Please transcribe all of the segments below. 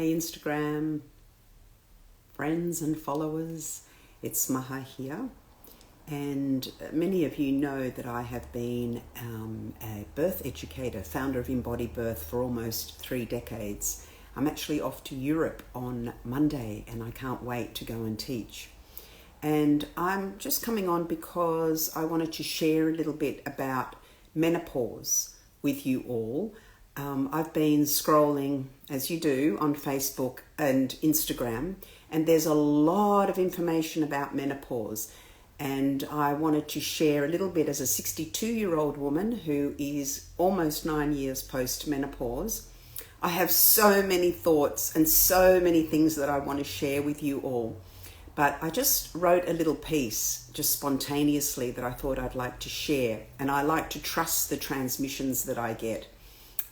Hey Instagram, friends and followers, it's Maha here. And many of you know that I have been a birth educator, founder of Embody Birth for almost 3 decades. I'm actually off to Europe on Monday and I can't wait to go and teach. And I'm just coming on because I wanted to share a little bit about menopause with you all. I've been scrolling, as you do, on Facebook and Instagram, and there's a lot of information about menopause. And I wanted to share a little bit as a 62-year-old woman who is almost 9 years post-menopause. I have so many thoughts and so many things that I want to share with you all. But I just wrote a little piece just spontaneously that I thought I'd like to share. And I like to trust the transmissions that I get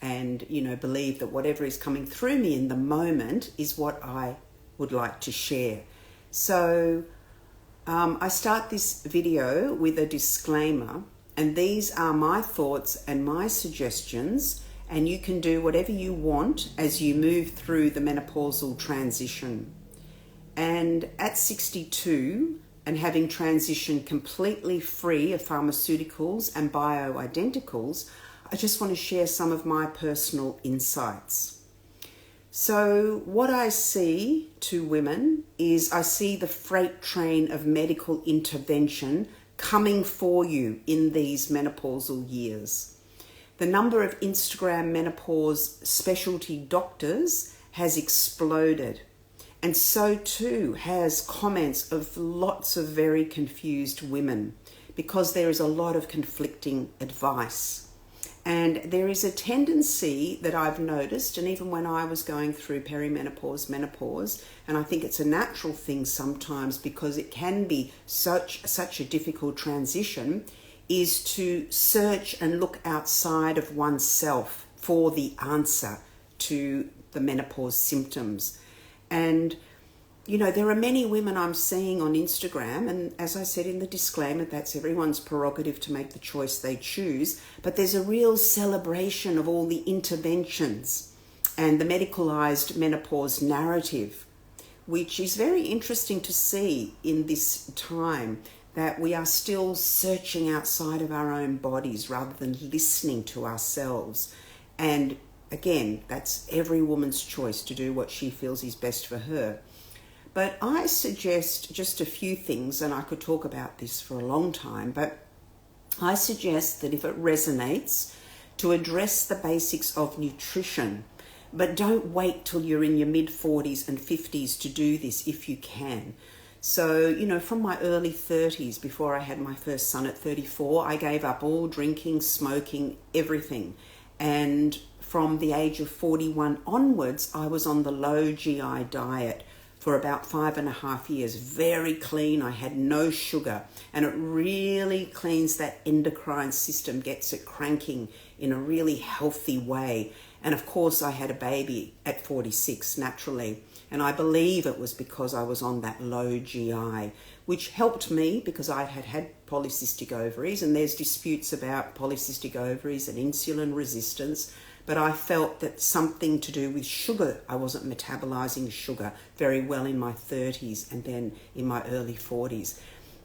and, believe that whatever is coming through me in the moment is what I would like to share. So I start this video with a disclaimer, and these are my thoughts and my suggestions, and you can do whatever you want as you move through the menopausal transition. And at 62, and having transitioned completely free of pharmaceuticals and bioidenticals, I just want to share some of my personal insights. So what I see to women is I see the freight train of medical intervention coming for you in these menopausal years. The number of Instagram menopause specialty doctors has exploded. And so too has comments of lots of very confused women because there is a lot of conflicting advice. And there is a tendency that I've noticed, and even when I was going through perimenopause, menopause, and I think it's a natural thing sometimes because it can be such a difficult transition, is to search and look outside of oneself for the answer to the menopause symptoms. And there are many women I'm seeing on Instagram, and as I said in the disclaimer, that's everyone's prerogative to make the choice they choose, but there's a real celebration of all the interventions and the medicalized menopause narrative, which is very interesting to see in this time, that we are still searching outside of our own bodies rather than listening to ourselves. And again, that's every woman's choice to do what she feels is best for her. But I suggest just a few things, and I could talk about this for a long time, but I suggest that if it resonates, to address the basics of nutrition, but don't wait till you're in your mid-40s and 50s to do this if you can. So, from my early 30s, before I had my first son at 34, I gave up all drinking, smoking, everything. And from the age of 41 onwards, I was on the low GI diet for about 5.5 years, very clean. I had no sugar, and it really cleans that endocrine system, gets it cranking in a really healthy way. And of course, I had a baby at 46 naturally, and I believe it was because I was on that low GI, which helped me because I had polycystic ovaries, and there's disputes about polycystic ovaries and insulin resistance. But I felt that something to do with sugar. I wasn't metabolizing sugar very well in my 30s and then in my early 40s.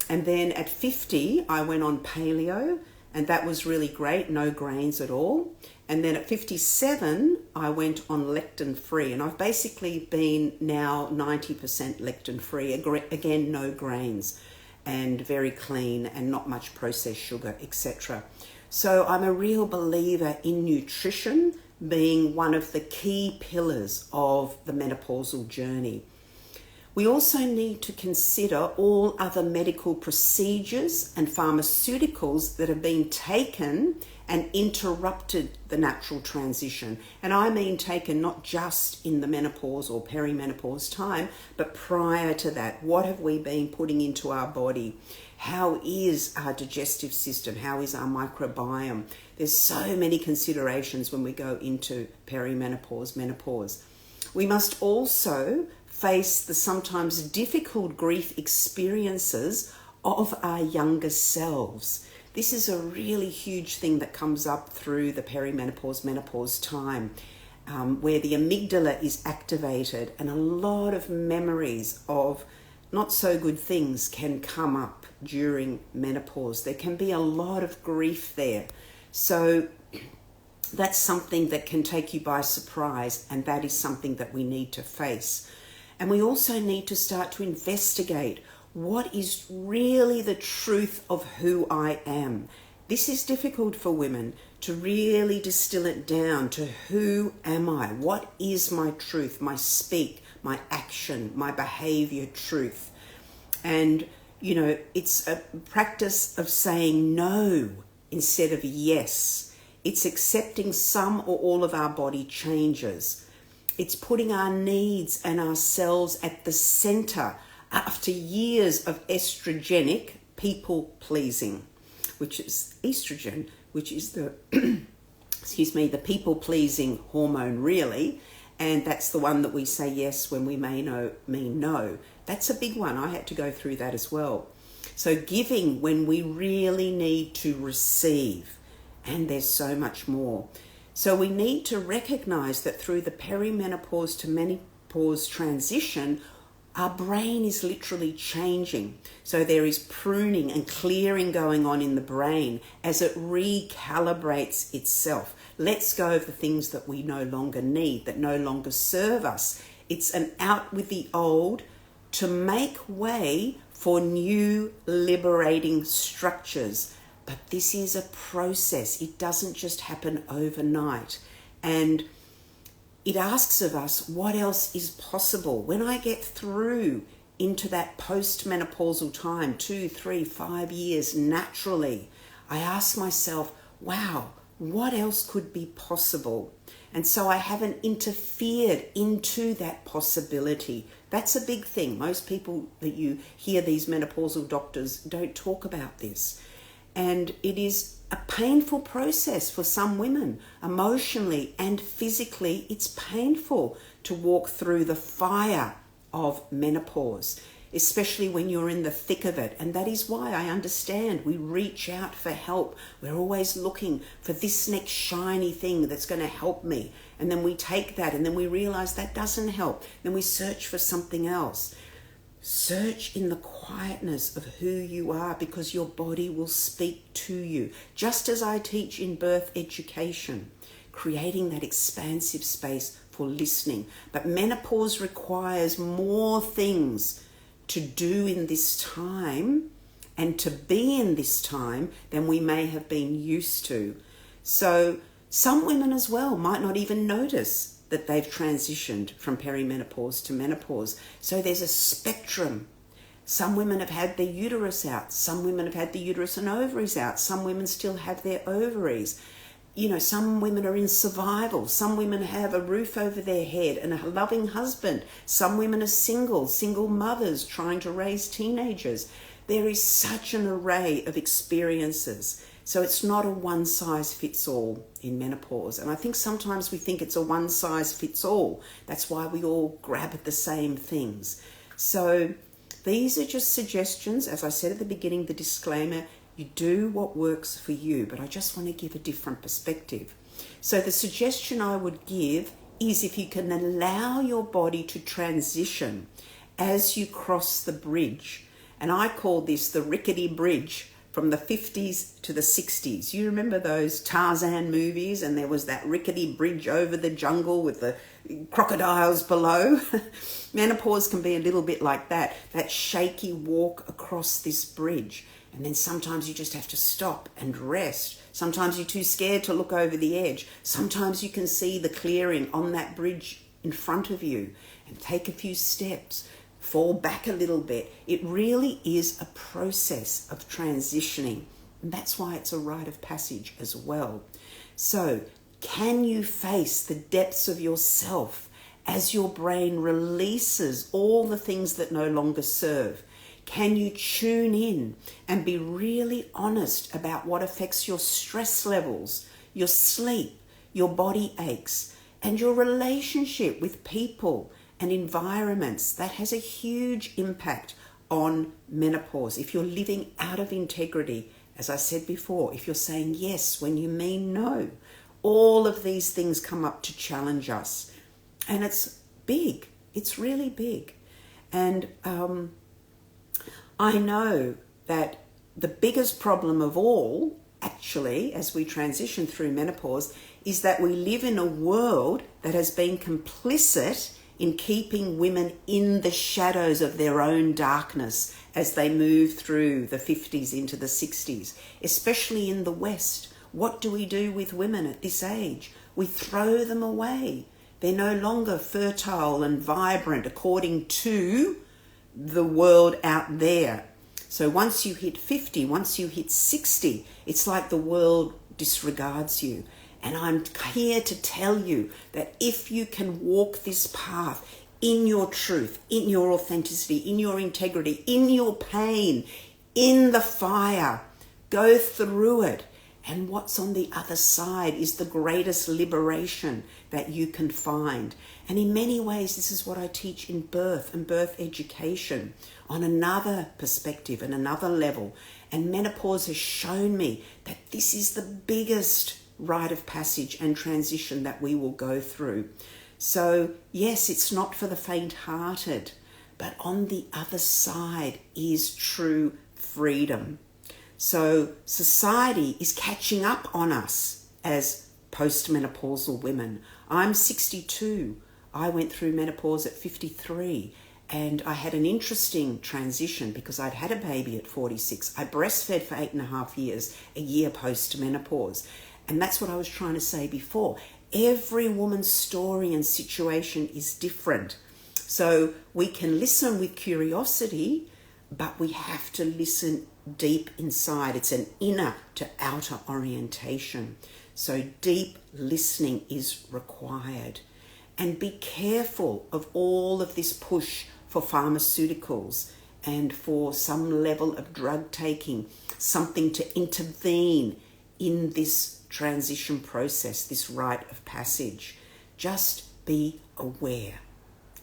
And then at 50, I went on paleo, and that was really great, no grains at all. And then at 57, I went on lectin-free, and I've basically been now 90% lectin-free, again, no grains, and very clean and not much processed sugar, etc. So I'm a real believer in nutrition being one of the key pillars of the menopausal journey. We also need to consider all other medical procedures and pharmaceuticals that have been taken and interrupted the natural transition. And I mean taken not just in the menopause or perimenopause time, but prior to that. What have we been putting into our body? How is our digestive system? How is our microbiome? There's so many considerations when we go into perimenopause, menopause. We must also face the sometimes difficult grief experiences of our younger selves. This is a really huge thing that comes up through the perimenopause, menopause time. where the amygdala is activated, and a lot of memories of not so good things can come up during menopause. There can be a lot of grief there. So that's something that can take you by surprise, and that is something that we need to face. And we also need to start to investigate what is really the truth of who I am. This is difficult for women, to really distill it down to who am I? What is my truth, my speak, my action, my behavior truth? And, you know, it's a practice of saying no instead of yes. It's accepting some or all of our body changes. It's putting our needs and ourselves at the center after years of estrogenic people pleasing, which is estrogen, which is the, the people pleasing hormone really. And that's the one that we say yes when we mean no. That's a big one. I had to go through that as well. So giving when we really need to receive. And there's so much more. So we need to recognize that through the perimenopause to menopause transition, our brain is literally changing. So there is pruning and clearing going on in the brain as it recalibrates itself. Lets go of the things that we no longer need, that no longer serve us. It's an out with the old to make way for new liberating structures. But this is a process. It doesn't just happen overnight. And it asks of us, what else is possible? When I get through into that post-menopausal time, 2, 3, 5 years naturally, I ask myself, wow, what else could be possible? And so I haven't interfered into that possibility. That's a big thing. Most people that you hear, these menopausal doctors, don't talk about this. And it is a painful process for some women. Emotionally and physically, it's painful to walk through the fire of menopause, especially when you're in the thick of it. And that is why I understand we reach out for help. We're always looking for this next shiny thing that's going to help me. And then we take that and then we realize that doesn't help. Then we search for something else. Search in the quietness of who you are, because your body will speak to you. Just as I teach in birth education, creating that expansive space for listening. But menopause requires more things to do in this time and to be in this time than we may have been used to. So some women as well might not even notice that they've transitioned from perimenopause to menopause. So there's a spectrum. Some women have had their uterus out. Some women have had the uterus and ovaries out. Some women still have their ovaries. You know, some women are in survival. Some women have a roof over their head and a loving husband. Some women are single mothers trying to raise teenagers. There is such an array of experiences. So it's not a one-size-fits-all in menopause. And I think sometimes we think it's a one-size-fits-all. That's why we all grab at the same things. So these are just suggestions. As I said at the beginning, the disclaimer, you do what works for you. But I just want to give a different perspective. So the suggestion I would give is if you can allow your body to transition as you cross the bridge. And I call this the rickety bridge from the 50s to the 60s. You remember those Tarzan movies, and there was that rickety bridge over the jungle with the crocodiles below? Menopause can be a little bit like that shaky walk across this bridge. And then sometimes you just have to stop and rest. Sometimes you're too scared to look over the edge. Sometimes you can see the clearing on that bridge in front of you and take a few steps. Fall back a little bit. It really is a process of transitioning. And that's why it's a rite of passage as well. So, can you face the depths of yourself as your brain releases all the things that no longer serve? Can you tune in and be really honest about what affects your stress levels, your sleep, your body aches, and your relationship with people and environments? That has a huge impact on menopause. If you're living out of integrity, as I said before, if you're saying yes when you mean no, All of these things come up to challenge us. And it's big. It's really big. And I know that the biggest problem of all, actually, as we transition through menopause, is that we live in a world that has been complicit in keeping women in the shadows of their own darkness as they move through the 50s into the 60s, especially in the West. What do we do with women at this age? We throw them away. They're no longer fertile and vibrant according to the world out there. So once you hit 50, once you hit 60, it's like the world disregards you. And I'm here to tell you that if you can walk this path in your truth, in your authenticity, in your integrity, in your pain, in the fire, go through it. And what's on the other side is the greatest liberation that you can find. And in many ways, this is what I teach in birth and birth education on another perspective and another level. And menopause has shown me that this is the biggest rite of passage and transition that we will go through. So yes, it's not for the faint-hearted, but on the other side is true freedom. So society is catching up on us as postmenopausal women. I'm 62. I went through menopause at 53, and I had an interesting transition because I'd had a baby at 46. I breastfed for 8.5 years, a year post-menopause. And that's what I was trying to say before. Every woman's story and situation is different. So we can listen with curiosity, but we have to listen deep inside. It's an inner to outer orientation. So deep listening is required. And be careful of all of this push for pharmaceuticals and for some level of drug taking, something to intervene in this transition process, this rite of passage. Just be aware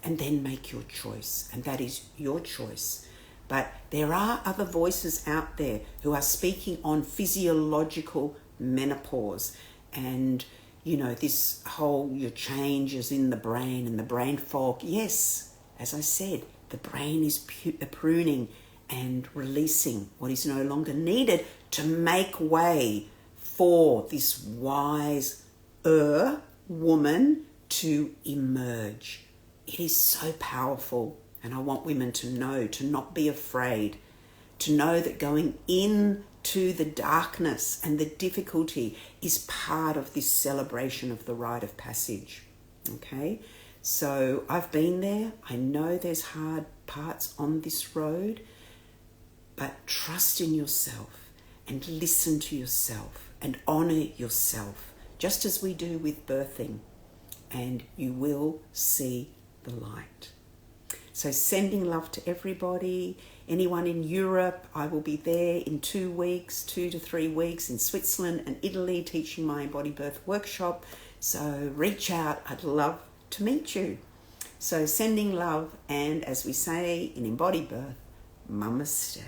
and then make your choice. And that is your choice. But there are other voices out there who are speaking on physiological menopause and, you know, this whole your changes in the brain and the brain fog. Yes, as I said, the brain is pruning and releasing what is no longer needed to make way for this wiser woman to emerge. It is so powerful. And I want women to know, to not be afraid, to know that going into the darkness and the difficulty is part of this celebration of the rite of passage. Okay? So I've been there. I know there's hard parts on this road, but trust in yourself and listen to yourself and honor yourself, just as we do with birthing, and you will see the light. So sending love to everybody. Anyone in Europe, I will be there in 2 weeks, 2 to 3 weeks in Switzerland and Italy teaching my Embody Birth workshop. So reach out. I'd love to meet you. So sending love, and as we say in Embody Birth, Namaste.